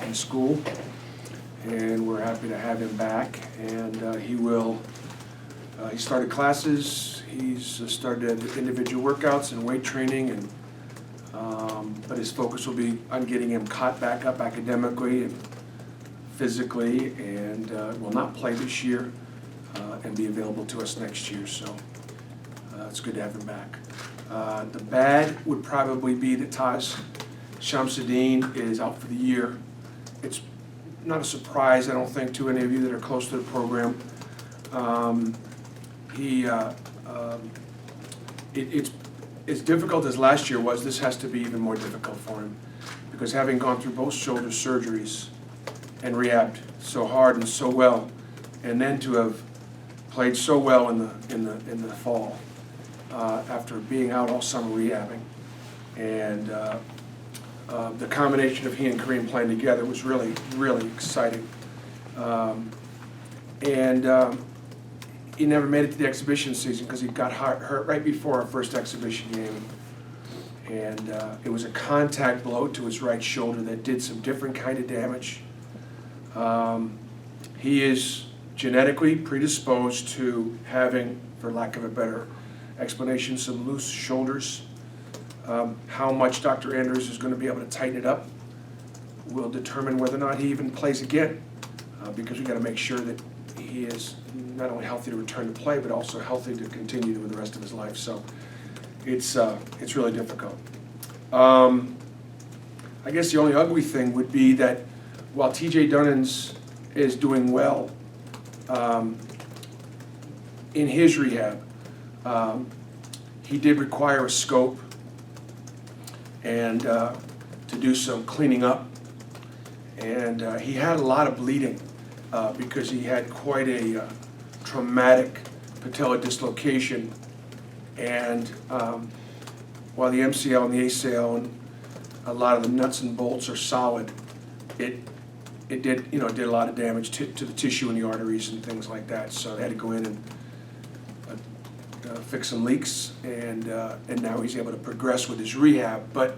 in school, and we're happy to have him back. And he started classes, he's started individual workouts and weight training, and but his focus will be on getting him caught back up academically and physically, and will not play this year and be available to us next year. So it's good to have him back. The bad would probably be that Taj Shamsuddin is out for the year. It's not a surprise, I don't think, to any of you that are close to the program. It's as difficult as last year was, this has to be even more difficult for him, because having gone through both shoulder surgeries and rehabbed so hard and so well, and then to have played so well in the fall after being out all summer rehabbing, and the combination of he and Kareem playing together was really, really exciting. He never made it to the exhibition season because he got hurt right before our first exhibition game. And it was a contact blow to his right shoulder that did some different kind of damage. He is genetically predisposed to having, for lack of a better explanation, some loose shoulders. How much Dr. Andrews is going to be able to tighten it up will determine whether or not he even plays again, because we got to make sure that he is not only healthy to return to play, but also healthy to continue with the rest of his life. So it's really difficult. I guess the only ugly thing would be that while TJ Dunnins is doing well in his rehab, he did require a scope and to do some cleaning up, and he had a lot of bleeding because he had quite a traumatic patella dislocation, and while the MCL and the ACL and a lot of the nuts and bolts are solid, it did a lot of damage to the tissue and the arteries and things like that. So they had to go in and fix some leaks, and now he's able to progress with his rehab, but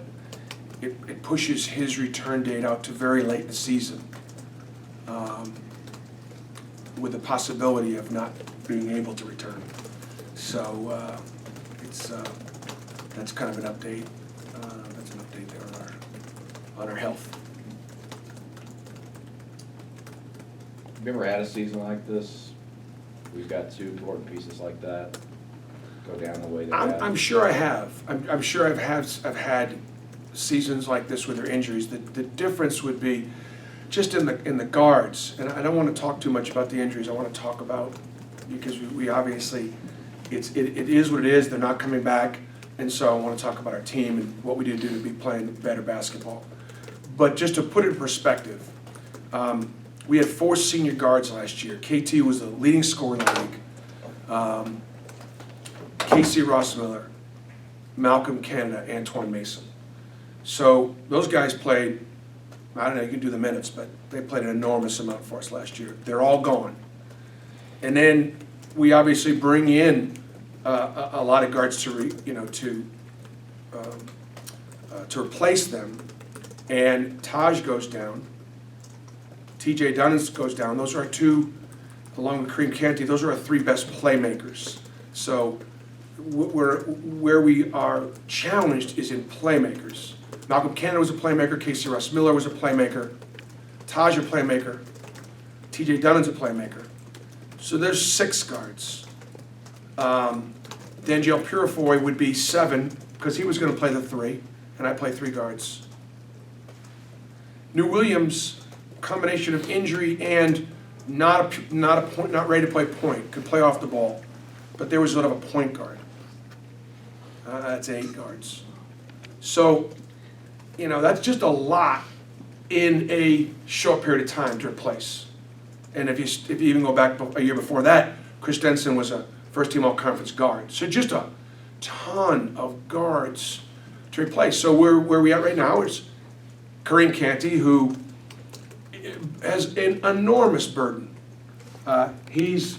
it pushes his return date out to very late in the season, with the possibility of not being able to return. So that's kind of an update. That's an update there on our health. Have you ever had a season like this? We've got two important pieces like that go down the way they have. I'm sure I have. I'm sure I've had seasons like this with their injuries. The difference would be just in the guards, and I don't want to talk too much about the injuries. I want to talk about, because we obviously, it is what it is. They're not coming back, and so I want to talk about our team and what we need to do to be playing better basketball. But just to put it in perspective, we had 4 senior guards last year. KT was the leading scorer in the league. Casey Ross Miller, Malcolm Canada, Antoine Mason. So those guys played, I don't know, you can do the minutes, but they played an enormous amount for us last year. They're all gone. And then we obviously bring in a lot of guards to replace them. And Taj goes down. TJ Dunnins goes down. Those are our 2, along with Kareem Canty, those are our 3 best playmakers. So where we are challenged is in playmakers. Malcolm Canada was a playmaker, Casey Russ Miller was a playmaker, Taj a playmaker, TJ Dunnins a playmaker. So there's 6 guards. Dangel Purifoy would be 7, because he was going to play the 3, and I play 3 guards. New Williams, combination of injury and not ready to play point, could play off the ball, but there was sort of a point guard. That's 8 guards. So, that's just a lot in a short period of time to replace. And if you even go back a year before that, Chris Denson was a first-team all-conference guard. So just a ton of guards to replace. So where we at right now is Kareem Canty, who has an enormous burden. He's